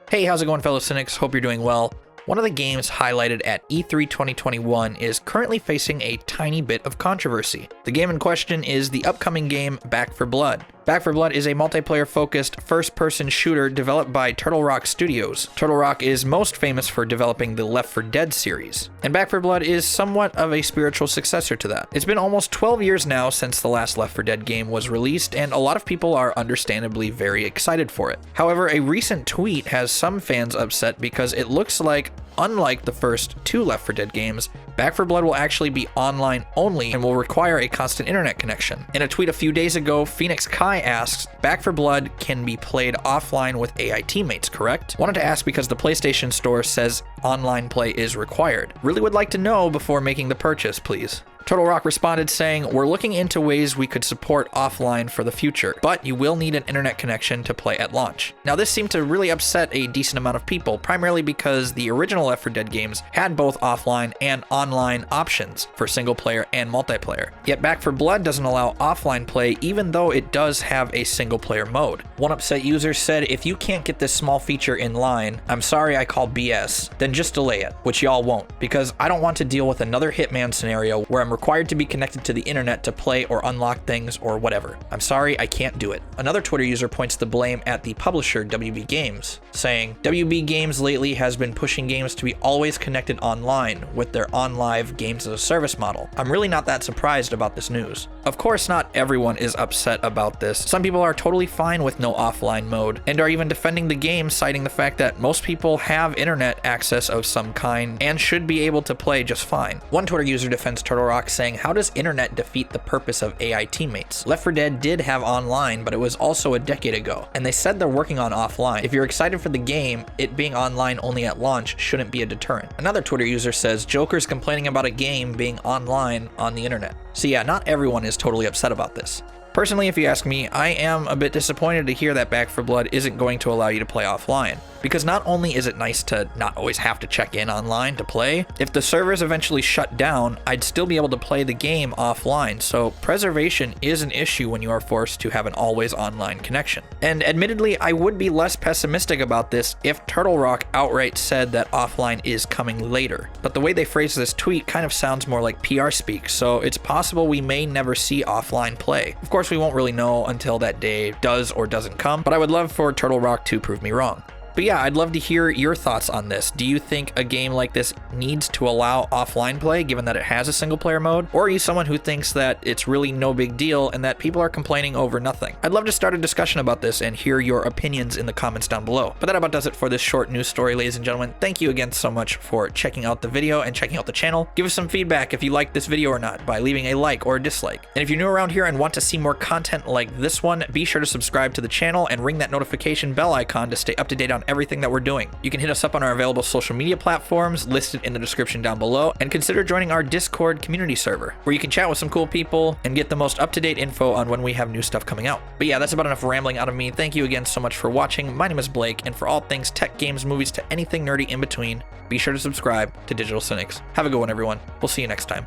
Hey, how's it going, fellow cynics? Hope you're doing well. One of the games highlighted at E3 2021 is currently facing a tiny bit of controversy. The game in question is the upcoming game Back 4 Blood. Back 4 Blood is a multiplayer-focused first-person shooter developed by Turtle Rock Studios. Turtle Rock is most famous for developing the Left 4 Dead series, and Back 4 Blood is somewhat of a spiritual successor to that. It's been almost 12 years now since the last Left 4 Dead game was released, and a lot of people are understandably very excited for it. However, a recent tweet has some fans upset because it looks like, unlike the first two Left 4 Dead games, Back 4 Blood will actually be online only and will require a constant internet connection. In a tweet a few days ago, Phoenix Kai asks, Back 4 Blood can be played offline with AI teammates, correct? Wanted to ask because the PlayStation Store says online play is required. Really would like to know before making the purchase, please. Turtle Rock responded saying, we're looking into ways we could support offline for the future, but you will need an internet connection to play at launch. Now this seemed to really upset a decent amount of people, primarily because the original Left 4 Dead games had both offline and online options for single player and multiplayer. Yet Back 4 Blood doesn't allow offline play even though it does have a single player mode. One upset user said, if you can't get this small feature in line, I'm sorry I call BS, then just delay it, which y'all won't, because I don't want to deal with another Hitman scenario where I'm required to be connected to the internet to play or unlock things or whatever. I'm sorry, I can't do it. Another Twitter user points the blame at the publisher WB Games, saying, WB Games lately has been pushing games to be always connected online with their OnLive games as a service model. I'm really not that surprised about this news. Of course, not everyone is upset about this. Some people are totally fine with no offline mode and are even defending the game, citing the fact that most people have internet access of some kind and should be able to play just fine. One Twitter user defends Turtle Rock, saying, how does internet defeat the purpose of AI teammates? Left 4 Dead did have online, but it was also a decade ago, and they said they're working on offline. If you're excited for the game, it being online only at launch shouldn't be a deterrent. Another Twitter user says, Joker's complaining about a game being online on the internet. So yeah, not everyone is totally upset about this. Personally, if you ask me, I am a bit disappointed to hear that Back 4 Blood isn't going to allow you to play offline. Because not only is it nice to not always have to check in online to play, if the servers eventually shut down, I'd still be able to play the game offline, so preservation is an issue when you are forced to have an always online connection. And admittedly, I would be less pessimistic about this if Turtle Rock outright said that offline is coming later. But the way they phrase this tweet kind of sounds more like PR speak, so it's possible we may never see offline play. Of course, we won't really know until that day does or doesn't come, but I would love for Turtle Rock to prove me wrong. But yeah, I'd love to hear your thoughts on this. Do you think a game like this needs to allow offline play given that it has a single player mode? Or are you someone who thinks that it's really no big deal and that people are complaining over nothing? I'd love to start a discussion about this and hear your opinions in the comments down below. But that about does it for this short news story, ladies and gentlemen. Thank you again so much for checking out the video and checking out the channel. Give us some feedback if you liked this video or not by leaving a like or a dislike. And if you're new around here and want to see more content like this one, be sure to subscribe to the channel and ring that notification bell icon to stay up to date on everything that we're doing. You can hit us up on our available social media platforms listed in the description down below, and consider joining our Discord community server, where you can chat with some cool people and get the most up-to-date info on when we have new stuff coming out. But yeah, that's about enough rambling out of me. Thank you again so much for watching. My name is Blake, and for all things tech, games, movies, to anything nerdy in between, be sure to subscribe to Digital Cynics. Have a good one, everyone. We'll see you next time.